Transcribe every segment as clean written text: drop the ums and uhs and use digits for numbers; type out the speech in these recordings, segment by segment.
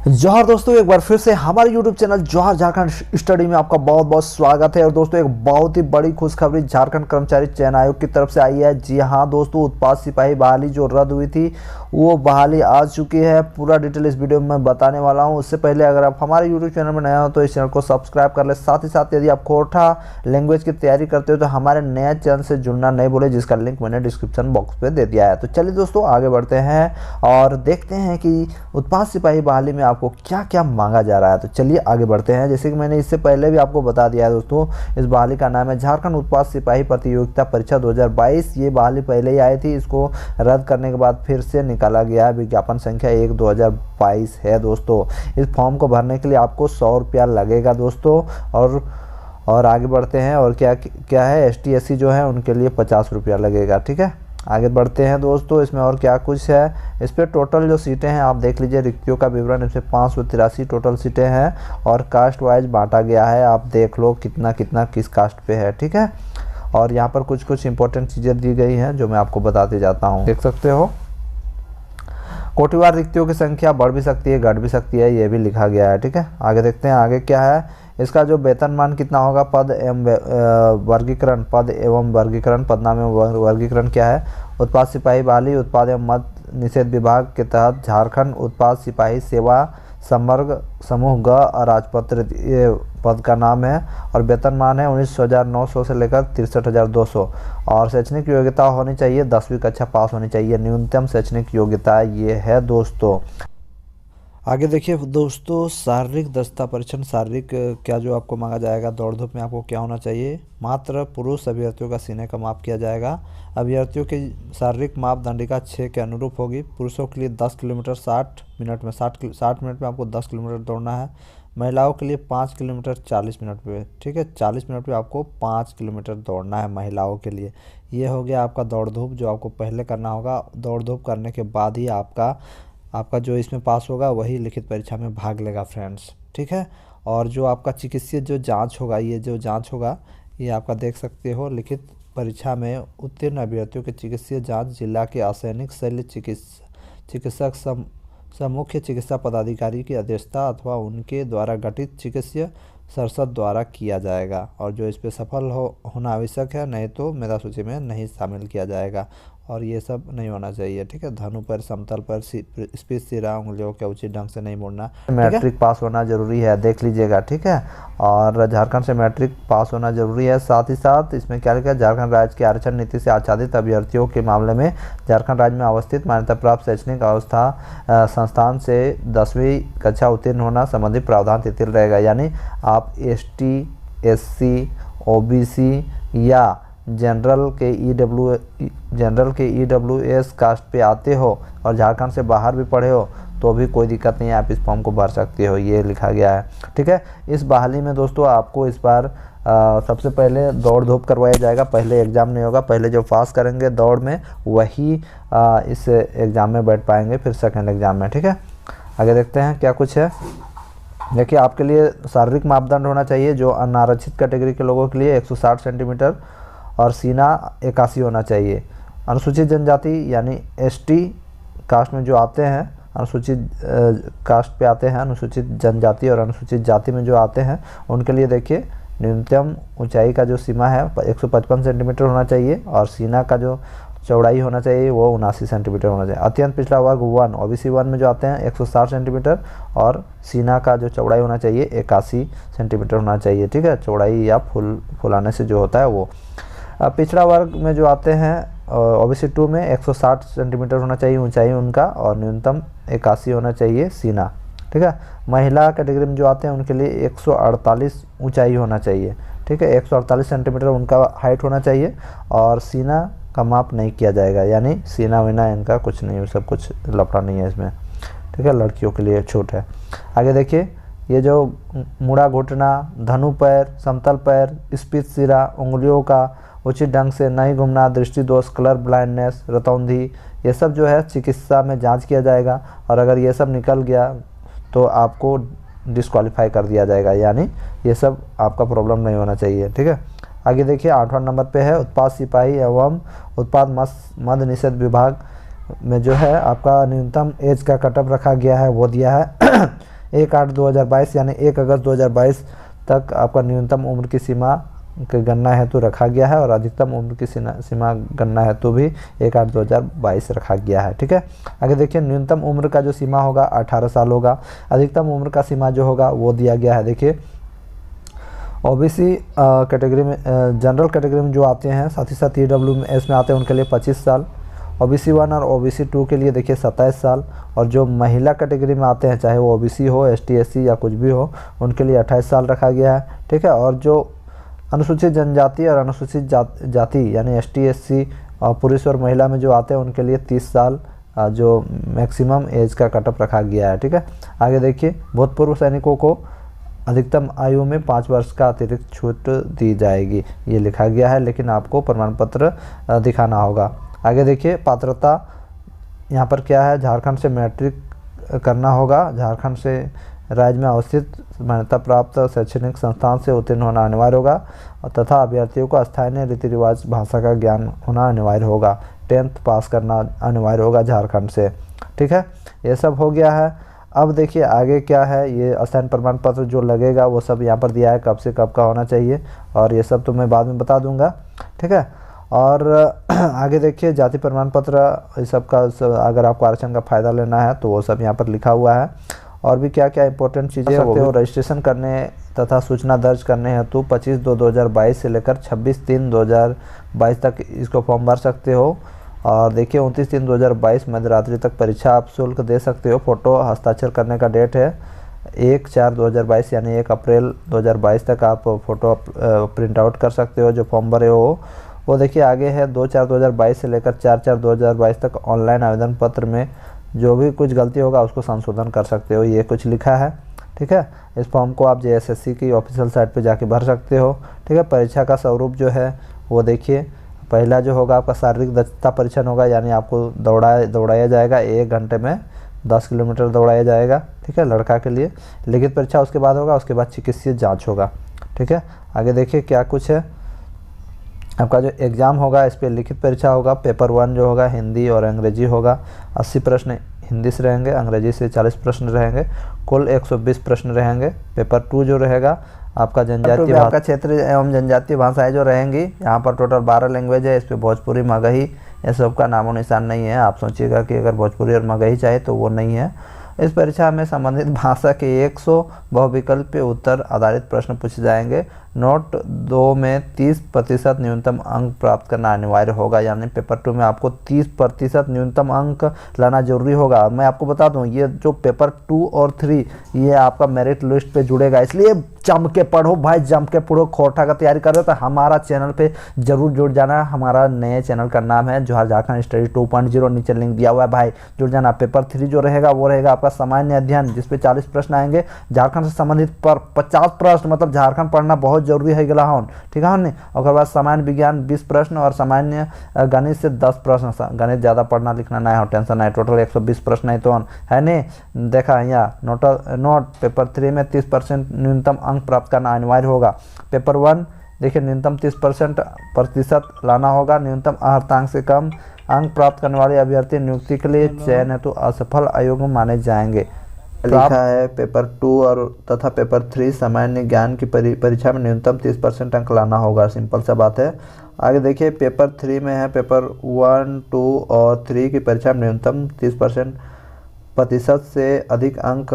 जोहार दोस्तों, एक बार फिर से हमारे YouTube चैनल जोहार झारखंड स्टडी में आपका बहुत बहुत स्वागत है। और दोस्तों, एक बहुत ही बड़ी खुशखबरी झारखंड कर्मचारी चयन आयोग की तरफ से आई है। जी हाँ दोस्तों, उत्पाद सिपाही बहाली जो रद्द हुई थी वो बहाली आ चुकी है। पूरा डिटेल इस वीडियो में मैं बताने वाला हूँ। उससे पहले अगर आप हमारे YouTube चैनल में नए हो तो इस चैनल को सब्सक्राइब कर ले। साथ ही साथ यदि आप कोटा लैंग्वेज की तैयारी करते हो तो हमारे नए चैनल से जुड़ना नहीं भूले, जिसका लिंक मैंने डिस्क्रिप्शन बॉक्स पे दे दिया है। तो चलिए दोस्तों, आगे बढ़ते हैं और देखते हैं कि उत्पाद सिपाही बहाली में आपको क्या क्या मांगा जा रहा है। तो चलिए आगे बढ़ते हैं। जैसे कि मैंने इससे पहले भी आपको बता दिया है दोस्तों, इस बहाली का नाम है झारखंड उत्पाद सिपाही प्रतियोगिता परीक्षा 2022। ये बहाली पहले ही आई थी, इसको रद्द करने के बाद फिर से निकाला गया है। विज्ञापन संख्या 1/2022 है दोस्तों। इस फॉर्म को भरने के लिए आपको 100 रुपया लगेगा दोस्तों। और आगे बढ़ते हैं। और क्या क्या है, ST SC जो है उनके लिए 50 रुपया लगेगा। ठीक है, आगे बढ़ते हैं दोस्तों। इसमें और क्या कुछ है, इस पर टोटल जो सीटें हैं आप देख लीजिए, रिक्तियों का विवरण। इसमें 583 टोटल सीटें हैं और कास्ट वाइज बांटा गया है। आप देख लो कितना कितना किस कास्ट पे है। ठीक है, और यहाँ पर कुछ कुछ इंपॉर्टेंट चीज़ें दी गई हैं जो मैं आपको बताते जाता हूँ। देख सकते हो, कोटिवार रिक्तियों की संख्या बढ़ भी सकती है घट भी सकती है, ये भी लिखा गया है। ठीक है, आगे देखते हैं आगे क्या है। इसका जो वेतनमान कितना होगा, पद एवं वर्गीकरण, पद एवं वर्गीकरण, पदनाम एवं वर्गीकरण क्या है। उत्पाद सिपाही बहाली उत्पाद एवं मद निषेध विभाग के तहत झारखंड उत्पाद सिपाही सेवा संवर्ग समूह ग राजपत्र ये पद का नाम है। और वेतनमान है 19,900 से लेकर 63,200। और शैक्षणिक योग्यता होनी चाहिए 10वीं कक्षा पास होनी चाहिए, न्यूनतम शैक्षणिक योग्यता ये है दोस्तों। आगे देखिए दोस्तों, शारीरिक दक्षता परीक्षण। शारीरिक क्या जो आपको मांगा जाएगा, दौड़ धूप में आपको क्या होना चाहिए। मात्र पुरुष अभ्यर्थियों का सीने का माप किया जाएगा। अभ्यर्थियों की शारीरिक मापदंडिका 6 के अनुरूप होगी। पुरुषों के लिए 10 किलोमीटर 60 मिनट में 60 मिनट में आपको 10 किलोमीटर दौड़ना है। महिलाओं के लिए 5 किलोमीटर 40 मिनट पे। ठीक है, 40 मिनट पे आपको 5 किलोमीटर दौड़ना है महिलाओं के लिए। ये हो गया आपका दौड़ धूप जो आपको पहले करना होगा। दौड़ धूप करने के बाद ही आपका जो इसमें पास होगा वही लिखित परीक्षा में भाग लेगा फ्रेंड्स। ठीक है, और जो आपका चिकित्सीय जो जांच होगा, ये जो जांच होगा ये आपका देख सकते हो, लिखित परीक्षा में उत्तीर्ण अभ्यर्थियों की चिकित्सीय जांच जिला के असैनिक शल्य चिकित्सक मुख्य चिकित्सा पदाधिकारी की अध्यक्षता अथवा उनके द्वारा गठित चिकित्सीय संसद द्वारा किया जाएगा। और जो इस पर सफल होना आवश्यक है, नहीं तो मेधा सूची में नहीं शामिल किया जाएगा। और ये सब नहीं होना चाहिए। ठीक है, धनु पर, समतल पर, स्पीच सिरा उंगलियों के उचित ढंग से नहीं मुड़ना। मैट्रिक पास होना जरूरी है, देख लीजिएगा। ठीक है, और झारखंड से मैट्रिक पास होना जरूरी है। साथ ही साथ इसमें क्या लिखा है, झारखंड राज्य की आरक्षण नीति से आच्छादित अभ्यर्थियों के मामले में झारखंड राज्य में अवस्थित मान्यता प्राप्त शैक्षणिक अवस्था संस्थान से 10वीं कक्षा उत्तीर्ण होना संबंधी प्रावधान तिथिल रहेगा। यानी आप ST SC OBC या जनरल के EWS कास्ट पे आते हो और झारखंड से बाहर भी पढ़े हो तो भी कोई दिक्कत नहीं है, आप इस फॉर्म को भर सकते हो, ये लिखा गया है। ठीक है, इस बहाली में दोस्तों आपको इस बार सबसे पहले दौड़ धूप करवाया जाएगा। पहले एग्ज़ाम नहीं होगा, पहले जो पास करेंगे दौड़ में वही इस एग्ज़ाम में बैठ पाएंगे, फिर सेकेंड एग्ज़ाम में। ठीक है, आगे देखते हैं क्या कुछ है। देखिए, आपके लिए शारीरिक मापदंड होना चाहिए जो अनारक्षित कैटेगरी के लोगों के लिए 160 सेंटीमीटर और सीना 81 होना चाहिए। अनुसूचित जनजाति यानी ST कास्ट में जो आते हैं, अनुसूचित कास्ट पे आते हैं, अनुसूचित जनजाति और अनुसूचित जाति में जो आते हैं उनके लिए देखिए न्यूनतम ऊंचाई का जो सीमा है 155 सेंटीमीटर होना चाहिए। और सीना का जो चौड़ाई होना चाहिए वो 79 सेंटीमीटर होना चाहिए। अत्यंत पिछड़ा वर्ग 1 OBC 1 में जो आते हैं 160 सेंटीमीटर और सीना का जो चौड़ाई होना चाहिए 81 सेंटीमीटर होना चाहिए। ठीक है, चौड़ाई या फुलाने से जो होता है वो। पिछड़ा वर्ग में जो आते हैं OBC 2 में 160 सेंटीमीटर होना चाहिए ऊंचाई उनका और न्यूनतम 81 होना चाहिए सीना। ठीक है, महिला कैटेगरी में जो आते हैं उनके लिए 148 ऊंचाई होना चाहिए। ठीक है, 148 सेंटीमीटर उनका हाइट होना चाहिए और सीना का माप नहीं किया जाएगा, यानी सीना वीना इनका कुछ नहीं, सब कुछ लफड़ा नहीं है इसमें। ठीक है, लड़कियों के लिए छूट है। आगे देखिए, ये जो मुड़ा घुटना, धनु पैर, समतल पैर, स्पीच सिरा, उंगलियों का उचित ढंग से नहीं घूमना, दृष्टि दोष, कलर ब्लाइंडनेस, रतौंधी, ये सब जो है चिकित्सा में जांच किया जाएगा। और अगर ये सब निकल गया तो आपको डिस्क्वालीफाई कर दिया जाएगा, यानी ये सब आपका प्रॉब्लम नहीं होना चाहिए। ठीक है, आगे देखिए 8वां नंबर पे है उत्पाद सिपाही एवं उत्पाद मद निषेध विभाग में जो है आपका न्यूनतम एज का कटअप रखा गया है, वो दिया है 1/8/2022 यानी 1 अगस्त 2022 तक आपका न्यूनतम उम्र की सीमा की गणना हेतु रखा गया है और अधिकतम उम्र की सीमा गणना हेतु भी 1/8/2022 रखा गया है। ठीक है, आगे देखिए न्यूनतम उम्र का जो सीमा होगा 18 साल होगा। अधिकतम उम्र का सीमा जो होगा वो दिया गया है। देखिए ओबीसी कैटेगरी में, जनरल कैटेगरी में जो आते हैं, साथ ही साथ EWS में आते हैं उनके लिए 25 साल, OBC 1 और OBC 2 के लिए देखिए 27 साल, और जो महिला कैटेगरी में आते हैं चाहे वो OBC हो, ST SC या कुछ भी हो, उनके लिए 28 साल रखा गया है। ठीक है, और जो अनुसूचित जनजाति और अनुसूचित जाति यानी ST SC और पुरुष और महिला में जो आते हैं उनके लिए 30 साल जो मैक्सिमम एज का कटअप रखा गया है। ठीक है, आगे देखिए भूतपूर्व सैनिकों को अधिकतम आयु में 5 वर्ष का अतिरिक्त छूट दी जाएगी, ये लिखा गया है, लेकिन आपको प्रमाण पत्र दिखाना होगा। आगे देखिए पात्रता यहाँ पर क्या है, झारखंड से मैट्रिक करना होगा, झारखंड से राज्य में अवस्थित मान्यता प्राप्त शैक्षणिक संस्थान से उत्तीर्ण होना अनिवार्य होगा, तथा अभ्यर्थियों को स्थानीय रीति रिवाज भाषा का ज्ञान होना अनिवार्य होगा, 10th पास करना अनिवार्य होगा झारखंड से। ठीक है, ये सब हो गया है। अब देखिए आगे क्या है, ये अस्थायी प्रमाण पत्र जो लगेगा वो सब यहाँ पर दिया है, कब से कब का होना चाहिए, और ये सब तो मैं बाद में बता दूंगा। ठीक है, और आगे देखिए जाति प्रमाण पत्र इस सब का अगर आपको आरक्षण का फ़ायदा लेना है तो वो सब यहाँ पर लिखा हुआ है। और भी क्या क्या इंपॉर्टेंट चीज़ें हो, रजिस्ट्रेशन करने तथा सूचना दर्ज करने हेतु 25/2/2022 से लेकर 26/3/2022 तक इसको फॉर्म भर सकते हो। और देखिए 29/3/2022 मध्यरात्रि तक परीक्षा आप शुल्क दे सकते हो। फ़ोटो हस्ताक्षर करने का डेट है 1/4/2022 यानी 1 अप्रैल 2022 तक आप फ़ोटो प्रिंट आउट कर सकते हो जो फॉर्म भरे हो। वो देखिए आगे है 2/4/2022 से लेकर 4/4/2022 तक ऑनलाइन आवेदन पत्र में जो भी कुछ गलती होगा उसको संशोधन कर सकते हो, ये कुछ लिखा है। ठीक है, इस फॉर्म को आप JSSC की ऑफिशियल साइट पे जाके भर सकते हो। ठीक है, परीक्षा का स्वरूप जो है वो देखिए, पहला जो होगा आपका शारीरिक दक्षता परीक्षण होगा, यानी आपको दौड़ाया जाएगा 1 घंटे में 10 किलोमीटर दौड़ाया जाएगा। ठीक है, लड़का के लिए। लिखित परीक्षा उसके बाद होगा, उसके बाद चिकित्सीय जांच होगा। ठीक है, आगे देखिए क्या कुछ है, आपका जो एग्ज़ाम होगा इस पर लिखित परीक्षा होगा। पेपर 1 जो होगा हिंदी और अंग्रेजी होगा, 80 प्रश्न हिंदी से रहेंगे, अंग्रेजी से 40 प्रश्न रहेंगे, कुल 120 प्रश्न रहेंगे। पेपर 2 जो रहेगा आपका जनजातीय आपका क्षेत्र एवं जनजातीय भाषाएं जो रहेंगी, यहाँ पर टोटल 12 लैंग्वेज है। इस पर भोजपुरी मगही ये सब का नामो निशान नहीं है। आप सोचिएगा कि अगर भोजपुरी और मगही चाहे तो वो नहीं है। इस परीक्षा में संबंधित भाषा के 100 बहुविकल्प पे उत्तर आधारित प्रश्न पूछे जाएंगे। नोट 2 में 30% न्यूनतम अंक प्राप्त करना अनिवार्य होगा, यानी पेपर 2 में आपको 30% न्यूनतम अंक लाना जरूरी होगा। मैं आपको बता दूं ये जो पेपर 2 और 3 ये आपका मेरिट लिस्ट पे जुड़ेगा, इसलिए जम के पढ़ो भाई, जम के पढ़ो। खोटा का तैयारी कर रहे हो तो हमारा चैनल पे जरूर जुड़ जाना। हमारा नए चैनल का नाम है जोहार झारखंड स्टडी 2.0, नीचे लिंक दिया हुआ है भाई, जुड़ जाना। पेपर 3 जो रहेगा वो रहेगा आपका सामान्य अध्ययन, जिसपे 40 प्रश्न आएंगे। झारखंड से संबंधित पर 50 प्रश्न, मतलब झारखंड पढ़ना बहुत जरूरी है गला हूँ। ठीक है नहीं, और बाद सामान्य विज्ञान 20 प्रश्न और सामान्य गणित से 10 प्रश्न। गणित ज़्यादा पढ़ना लिखना नहीं हो, टेंशन नहीं। टोटल 120 प्रश्न है तो है नहीं, देखा यहाँ नोट पेपर 3 में 30% न्यूनतम अंक प्राप्त करना अनिवार्य होगा। पेपर 1 देखिए न्यूनतम 30% लाना होगा। न्यूनतम अर्हतांक से कम अंक प्राप्त करने वाले अभ्यर्थी नियुक्ति के लिए चयन हेतु असफल अयोग्य माने जाएंगे। लिखा है पेपर 2 और तथा पेपर 3 सामान्य ज्ञान की परीक्षा में न्यूनतम 30% अंक लाना होगा, सिंपल सा बात है। आगे देखिए पेपर 3 में है पेपर 1, 2 और 3 की परीक्षा में न्यूनतम 30% से अधिक अंक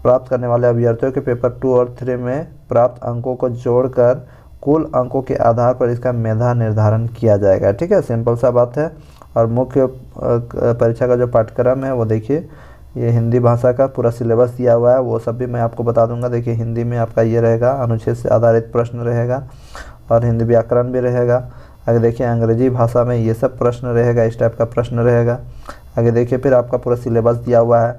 प्राप्त करने वाले अभ्यर्थियों के पेपर 2 और 3 में प्राप्त अंकों को जोड़कर कुल अंकों के आधार पर इसका मेधा निर्धारण किया जाएगा। ठीक है, सिंपल सा बात है। और मुख्य परीक्षा का जो पाठ्यक्रम है वो देखिए, ये हिंदी भाषा का पूरा सिलेबस दिया हुआ है, वो सब भी मैं आपको बता दूंगा। देखिए हिंदी में आपका ये रहेगा, अनुच्छेद से आधारित प्रश्न रहेगा और हिंदी व्याकरण भी रहेगा। आगे देखिए अंग्रेजी भाषा में ये सब प्रश्न रहेगा, इस टाइप का प्रश्न रहेगा। आगे देखिए फिर आपका पूरा सिलेबस दिया हुआ है,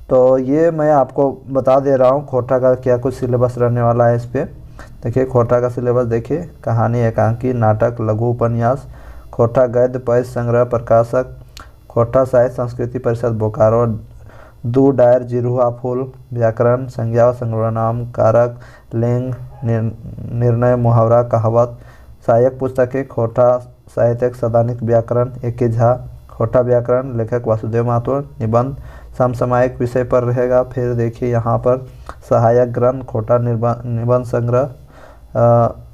तो ये मैं आपको बता दे रहा हूँ खोटा का क्या कुछ सिलेबस रहने वाला है इस पर। देखिए खोटा का सिलेबस देखिए, कहानी, एकांकी, नाटक, लघु उपन्यास, खोटा गद्य पद्य संग्रह प्रकाशक, खोटा साहित्य संस्कृति परिषद बोकारो, दो डायर जिरुआ फूल, व्याकरण, संज्ञा व सर्वनाम, कारक, लिंग, निर्णय, मुहावरा, कहावत, सहायक पुस्तकें, खोटा साहित्यिक सदानिक व्याकरण, A.K. झा, खोटा व्याकरण, लेखक वासुदेव महतो, निबंध, समसामयिक विषय पर रहेगा। फिर देखिए यहाँ पर सहायक ग्रंथ खोटा निबंध संग्रह,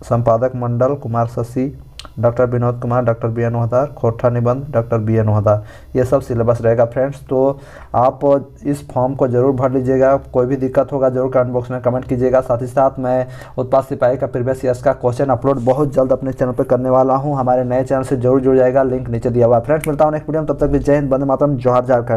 संपादक मंडल Kumar Shashi, doctor Vinod Kumar, doctor B N Ohdar, खोटा निबंध डॉक्टर बी एन ओहदार, ये सब सिलेबस रहेगा फ्रेंड्स। तो आप इस फॉर्म को जरूर भर लीजिएगा। कोई भी दिक्कत होगा जरूर कमेंट बॉक्स में कमेंट कीजिएगा। साथ ही साथ मैं उत्पाद सिपाही का प्रीवियस ईयर्स का क्वेश्चन अपलोड बहुत जल्द अपने चैनल पर करने वाला हूँ। हमारे नए चैनल से जरूर जुड़ जाएगा, लिंक नीचे दिया हुआ है। फ्रेंड्स मिलता हूँ नेक्स्ट वीडियो में, तब तक भी जय हिंद, वंदे मातरम, जोहार झारखंड।